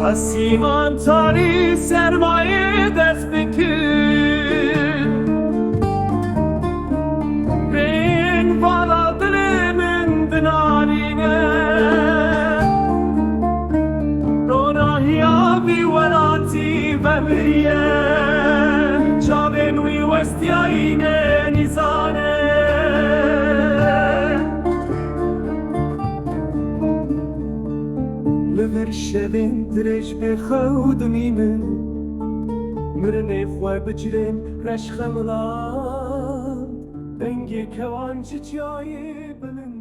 Hasiman tari sermaye dest dikir Ben vala dilimin dinarine Ronahya bi velati ve biriye Çavên wî westiyayîne nîzane Li vir şevên dirêj bê xewdimî min Mirinê xwe bicirên reşxe milan Dengê kevan ji çiyayê bilind